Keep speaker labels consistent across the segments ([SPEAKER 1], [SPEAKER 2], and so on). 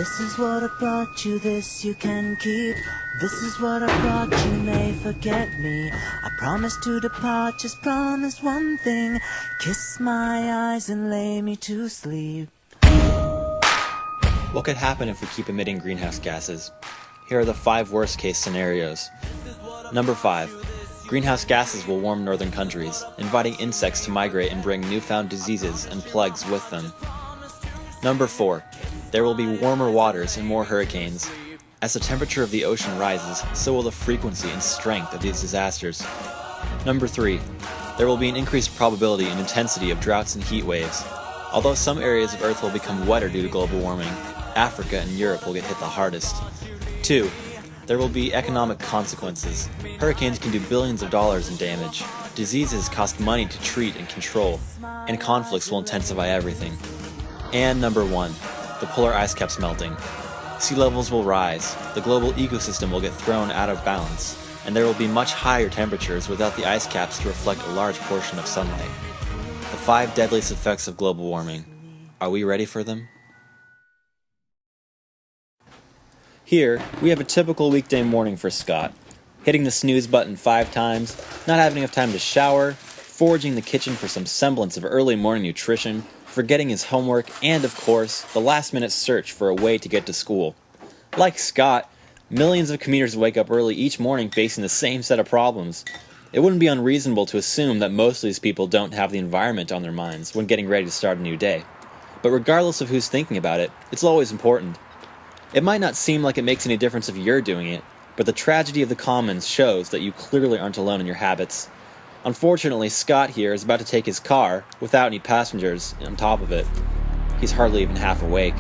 [SPEAKER 1] This is what I brought you, this you can keep. This is what I brought you, may forget me. I promise to depart, just promise one thing. Kiss my eyes and lay me to sleep.
[SPEAKER 2] What could happen if we keep emitting greenhouse gases? Here are the 5 worst case scenarios. Number 5. Greenhouse gases will warm northern countries, inviting insects to migrate and bring newfound diseases and plagues with them. Number 4. There will be warmer waters and more hurricanes. As the temperature of the ocean rises, so will the frequency and strength of these disasters. Number 3. There will be an increased probability and intensity of droughts and heat waves. Although some areas of Earth will become wetter due to global warming, Africa and Europe will get hit the hardest. 2. There will be economic consequences. Hurricanes can do billions of dollars in damage. Diseases cost money to treat and control, and conflicts will intensify everything. And number 1. The polar ice caps melting. Sea levels will rise, the global ecosystem will get thrown out of balance, and there will be much higher temperatures without the ice caps to reflect a large portion of sunlight. The 5 deadliest effects of global warming. Are we ready for them? Here, we have a typical weekday morning for Scott. Hitting the snooze button 5 times, not having enough time to shower, foraging the kitchen for some semblance of early morning nutrition, forgetting his homework, and of course, the last-minute search for a way to get to school. Like Scott, millions of commuters wake up early each morning facing the same set of problems. It wouldn't be unreasonable to assume that most of these people don't have the environment on their minds when getting ready to start a new day. But regardless of who's thinking about it, it's always important. It might not seem like it makes any difference if you're doing it, but the tragedy of the commons shows that you clearly aren't alone in your habits. Unfortunately, Scott here is about to take his car, without any passengers on top of it. He's hardly even half awake.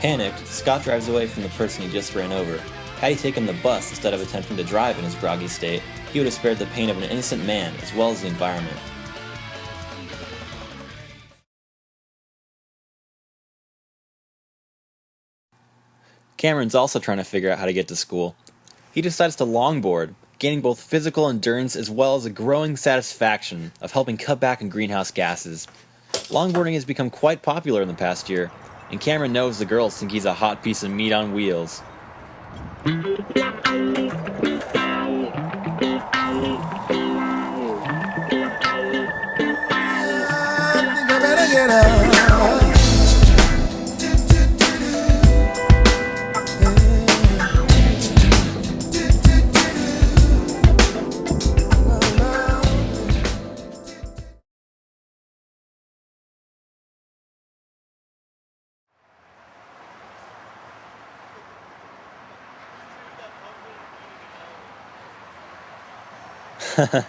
[SPEAKER 2] Panicked, Scott drives away from the person he just ran over. Had he taken the bus instead of attempting to drive in his groggy state, he would have spared the pain of an innocent man as well as the environment. Cameron's also trying to figure out how to get to school. He decides to longboard, gaining both physical endurance as well as a growing satisfaction of helping cut back on greenhouse gases. Longboarding has become quite popular in the past year, and Cameron knows the girls think he's a hot piece of meat on wheels.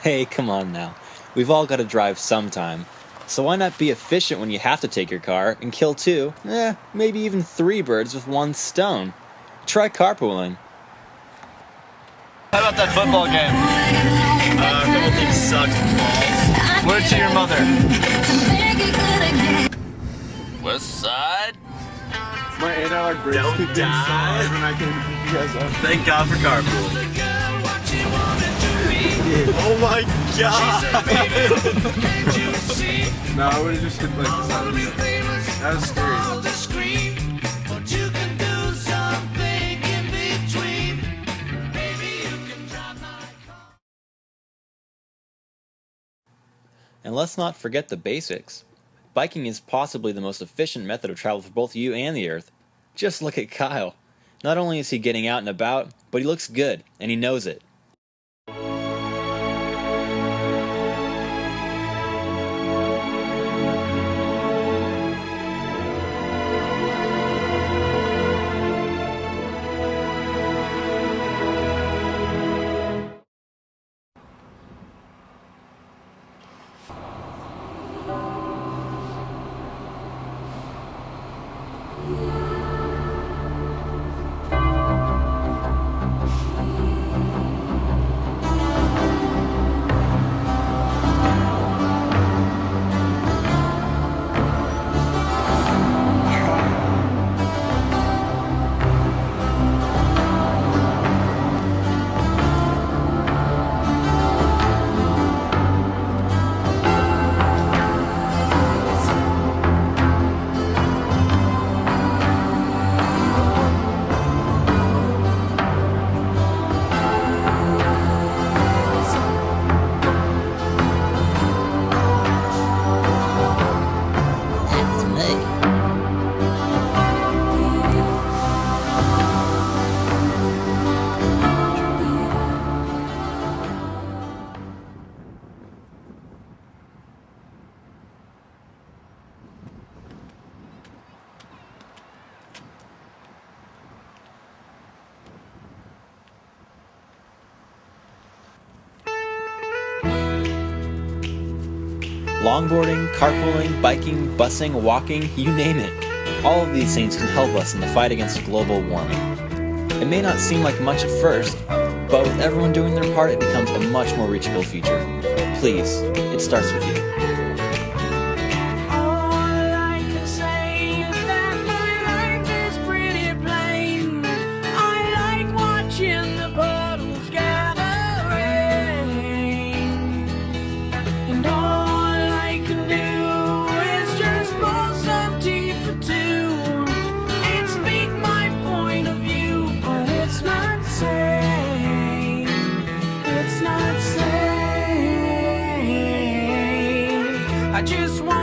[SPEAKER 2] Hey, come on now. We've all got to drive sometime. So why not be efficient when you have to take your car and kill 2, maybe even 3 birds with 1 stone? Try carpooling.
[SPEAKER 3] How about that football game? Football team sucks balls. Word to your mother. West side?
[SPEAKER 4] My 8-hour bridge
[SPEAKER 3] Don't die.
[SPEAKER 4] when I came to pick you guys up.
[SPEAKER 3] Thank God for carpool. Oh my God!
[SPEAKER 4] No, I would have just hit like the side of the truck. That was scary.
[SPEAKER 2] And let's not forget the basics. Biking is possibly the most efficient method of travel for both you and the Earth. Just look at Kyle. Not only is he getting out and about, but he looks good, and he knows it. Longboarding, carpooling, biking, busing, walking, you name it. All of these things can help us in the fight against global warming. It may not seem like much at first, but with everyone doing their part, it becomes a much more reachable future. Please, it starts with you.
[SPEAKER 1] I just want